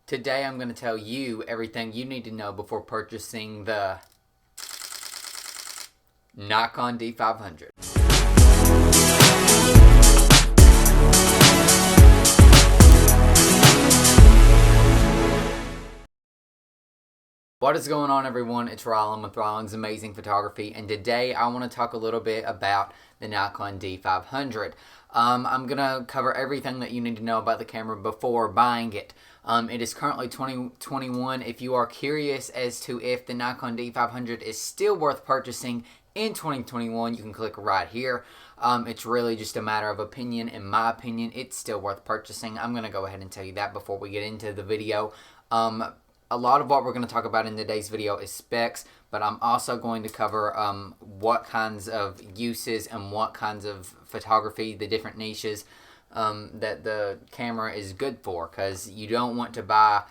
Today I'm going to tell you everything you need to know before purchasing the Nikon D500. What is going on, everyone? It's Rylan with Rylan's Amazing Photography, and today I want to talk a little bit about the Nikon D500. I'm going to cover everything that you need to know about the camera before buying it. It is currently 2021. If you are curious as to if the Nikon D500 is still worth purchasing in 2021, you can click right here. It's really just a matter of opinion. In my opinion, it's still worth purchasing. I'm going to go ahead and tell you that before we get into the video. A lot of what we're going to talk about in today's video is specs, but I'm also going to cover what kinds of uses and what kinds of photography, the different niches that the camera is good for, because you don't want to buy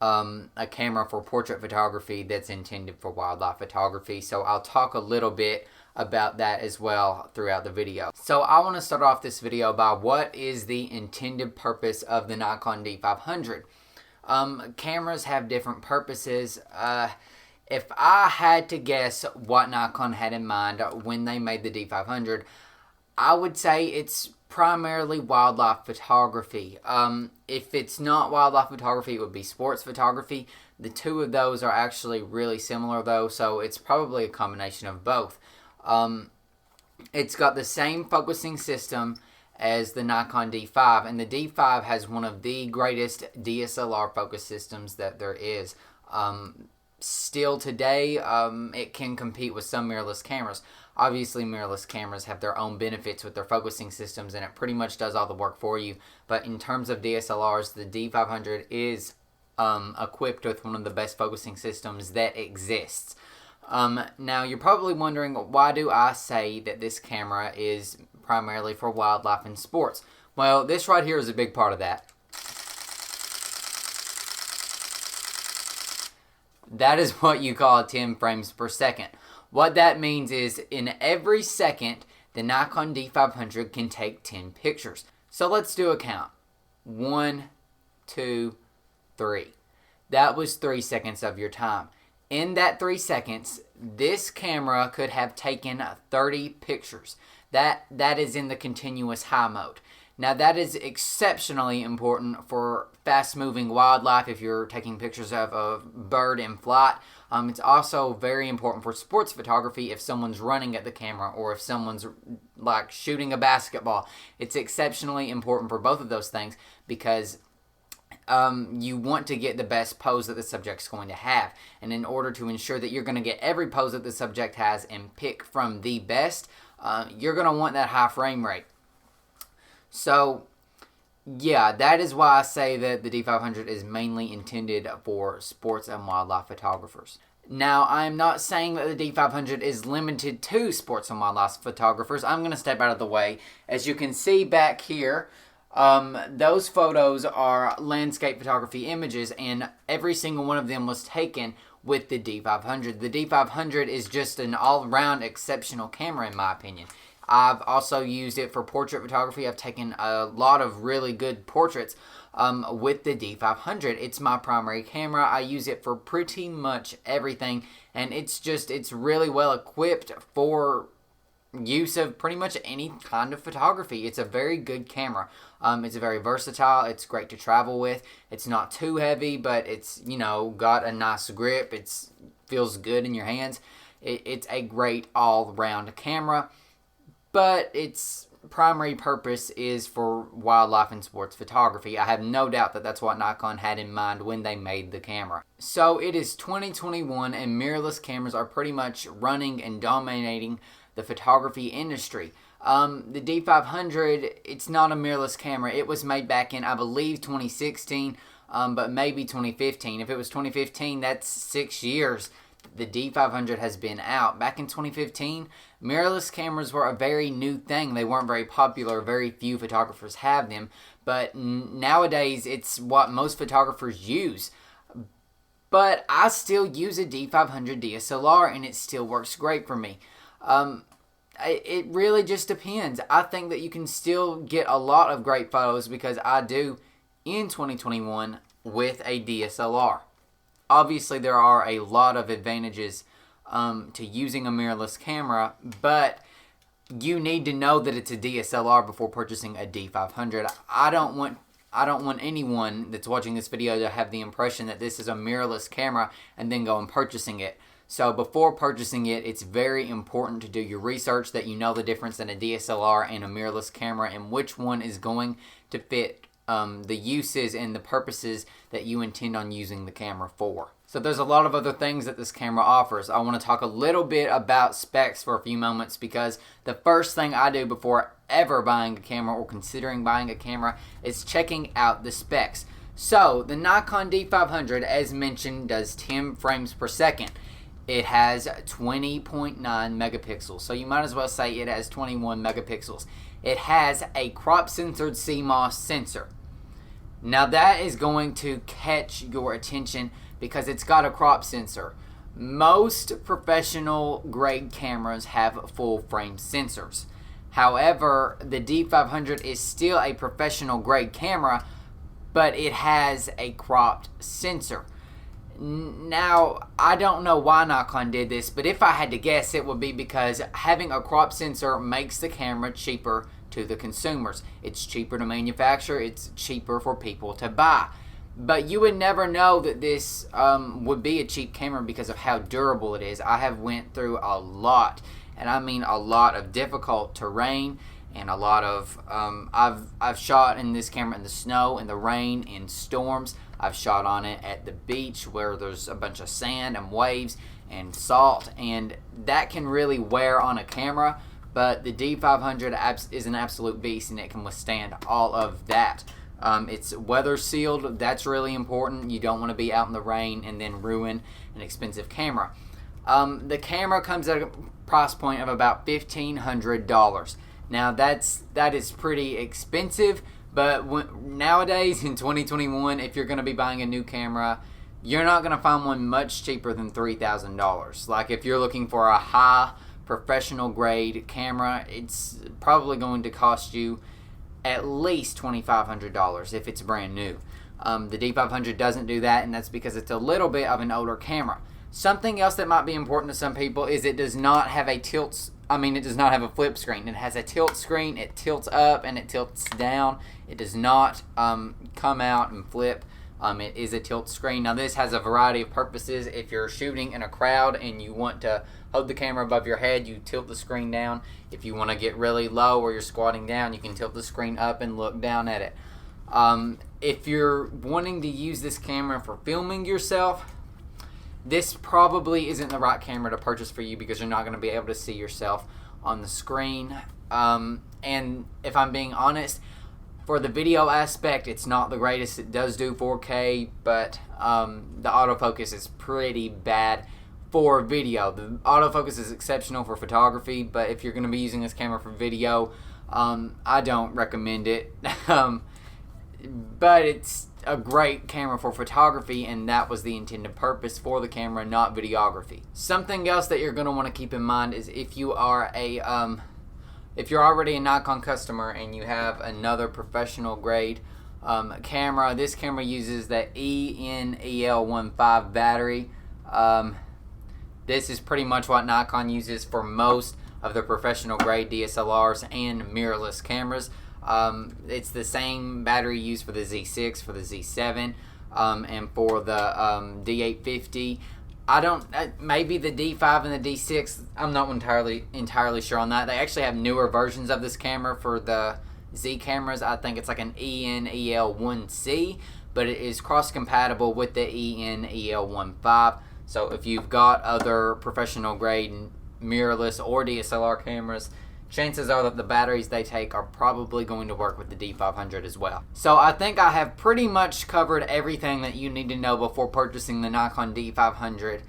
a camera for portrait photography that's intended for wildlife photography. So I'll talk a little bit about that as well throughout the video. So I want to start off this video by what is the intended purpose of the Nikon D500. Cameras have different purposes. If I had to guess what Nikon had in mind when they made the D500, I would say it's primarily wildlife photography. If it's not wildlife photography, it would be sports photography. The two of those are actually really similar though, so it's probably a combination of both. It's got the same focusing system as the Nikon D5, and the D5 has one of the greatest DSLR focus systems that there is. Still today, it can compete with some mirrorless cameras. Obviously, mirrorless cameras have their own benefits with their focusing systems, and it pretty much does all the work for you. But in terms of DSLRs, the D500 is equipped with one of the best focusing systems that exists. Now, you're probably wondering, why do I say that this camera is primarily for wildlife and sports? Well, this right here is a big part of that. That is what you call 10 frames per second. What that means is in every second, the Nikon D500 can take 10 pictures. So let's do a count. 1, 2, 3. That was 3 seconds of your time. In that 3 seconds, this camera could have taken 30 pictures. That is in the continuous high mode. Now that is exceptionally important for fast-moving wildlife if you're taking pictures of a bird in flight. It's also very important for sports photography if someone's running at the camera or if someone's like shooting a basketball. It's exceptionally important for both of those things because you want to get the best pose that the subject's going to have. And in order to ensure that you're going to get every pose that the subject has and pick from the best, you're going to want that high frame rate. So, yeah, that is why I say that the D500 is mainly intended for sports and wildlife photographers. Now, I am not saying that the D500 is limited to sports and wildlife photographers. I'm going to step out of the way. As you can see back here, those photos are landscape photography images, and every single one of them was taken with the D500. The D500 is just an all-around exceptional camera in my opinion. I've also used it for portrait photography. I've taken a lot of really good portraits with the D500. It's my primary camera. I use it for pretty much everything, and it's really well equipped for use of pretty much any kind of photography. It's a very good camera. It's very versatile. It's great to travel with. It's not too heavy, but it's, you know, got a nice grip. It feels good in your hands. It's a great all-round camera, but its primary purpose is for wildlife and sports photography. I have no doubt that that's what Nikon had in mind when they made the camera. So it is 2021, and mirrorless cameras are pretty much running and dominating the photography industry. The D500, it's not a mirrorless camera. It was made back in, I believe, 2016, but maybe 2015. If it was 2015, that's 6 years the D500 has been out. Back in 2015, mirrorless cameras were a very new thing. They weren't very popular. Very few photographers have them, but nowadays it's what most photographers use. But I still use a D500 DSLR, and it still works great for me. It really just depends. I think that you can still get a lot of great photos, because I do in 2021 with a DSLR. Obviously, there are a lot of advantages to using a mirrorless camera, but you need to know that it's a DSLR before purchasing a D500. I don't want anyone that's watching this video to have the impression that this is a mirrorless camera and then go and purchasing it. So before purchasing it, it's very important to do your research, that you know the difference in a DSLR and a mirrorless camera and which one is going to fit the uses and the purposes that you intend on using the camera for. So there's a lot of other things that this camera offers. I want to talk a little bit about specs for a few moments, because the first thing I do before ever buying a camera or considering buying a camera is checking out the specs. So the Nikon D500, as mentioned, does 10 frames per second. It has 20.9 megapixels, so you might as well say it has 21 megapixels. It has a crop sensored CMOS sensor. Now that is going to catch your attention because it's got a crop sensor. Most professional grade cameras have full frame sensors. However, the D500 is still a professional grade camera, but it has a cropped sensor. Now, I don't know why Nikon did this, but if I had to guess, it would be because having a crop sensor makes the camera cheaper to the consumers. It's cheaper to manufacture, it's cheaper for people to buy. But you would never know that this would be a cheap camera because of how durable it is. I have went through a lot, and I mean a lot of difficult terrain, and a lot of I've shot in this camera in the snow, in the rain, in storms. I've shot on it at the beach where there's a bunch of sand and waves and salt, and that can really wear on a camera. But the D500 is an absolute beast, and it can withstand all of that. It's weather sealed. That's really important. You don't want to be out in the rain and then ruin an expensive camera. The camera comes at a price point of about $1,500. Now that is pretty expensive, but nowadays in 2021, if you're going to be buying a new camera, you're not going to find one much cheaper than $3,000. Like if you're looking for a high professional grade camera, it's probably going to cost you at least $2,500 if it's brand new. The D500 doesn't do that, and that's because it's a little bit of an older camera. Something else that might be important to some people is it does not have a it does not have a flip screen. It has a tilt screen. It tilts up and it tilts down. It does not come out and flip. It is a tilt screen. Now this has a variety of purposes. If you're shooting in a crowd and you want to hold the camera above your head, you tilt the screen down. If you want to get really low or you're squatting down, you can tilt the screen up and look down at it. If you're wanting to use this camera for filming yourself, this probably isn't the right camera to purchase for you because you're not going to be able to see yourself on the screen. And if I'm being honest, for the video aspect, it's not the greatest. It does do 4K, but the autofocus is pretty bad for video. The autofocus is exceptional for photography, but if you're going to be using this camera for video, I don't recommend it. But it's a great camera for photography, and that was the intended purpose for the camera, not videography. Something else that you're going to want to keep in mind is if you are if you're already a Nikon customer and you have another professional grade camera, this camera uses the ENEL15 battery. This is pretty much what Nikon uses for most of the professional grade DSLRs and mirrorless cameras. It's the same battery used for the Z6, for the Z7, and for the D850. Maybe the D5 and the D6, I'm not entirely sure on that. They actually have newer versions of this camera for the Z cameras. I think it's like an ENEL1C, but it is cross-compatible with the ENEL15. So if you've got other professional grade mirrorless or DSLR cameras, chances are that the batteries they take are probably going to work with the D500 as well. So I think I have pretty much covered everything that you need to know before purchasing the Nikon D500.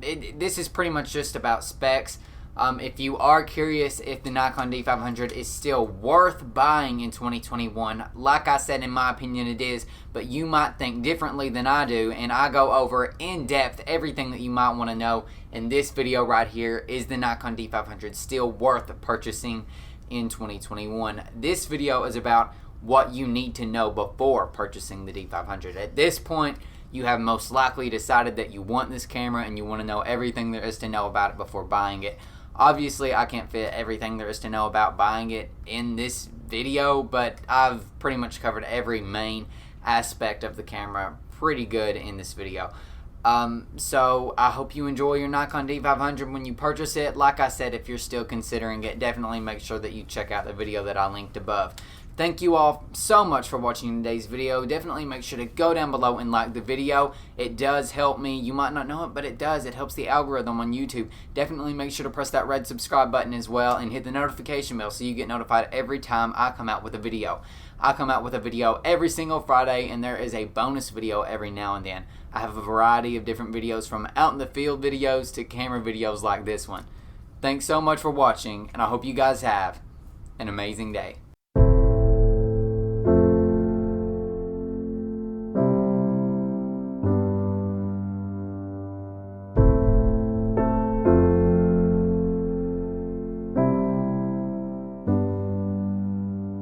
This is pretty much just about specs. If you are curious if the Nikon D500 is still worth buying in 2021, like I said, in my opinion it is, but you might think differently than I do, and I go over in depth everything that you might want to know in this video right here. Is the Nikon D500 still worth purchasing in 2021? This video is about what you need to know before purchasing the D500. At this point, you have most likely decided that you want this camera and you want to know everything there is to know about it before buying it. Obviously, I can't fit everything there is to know about buying it in this video, but I've pretty much covered every main aspect of the camera pretty good in this video. So I hope you enjoy your Nikon D500 when you purchase it. Like I said, if you're still considering it, definitely make sure that you check out the video that I linked above. Thank you all so much for watching today's video. Definitely make sure to go down below and like the video. It does help me. You might not know it, but it does. It helps the algorithm on YouTube. Definitely make sure to press that red subscribe button as well and hit the notification bell so you get notified every time I come out with a video. I come out with a video every single Friday, and there is a bonus video every now and then. I have a variety of different videos, from out in the field videos to camera videos like this one. Thanks so much for watching, and I hope you guys have an amazing day.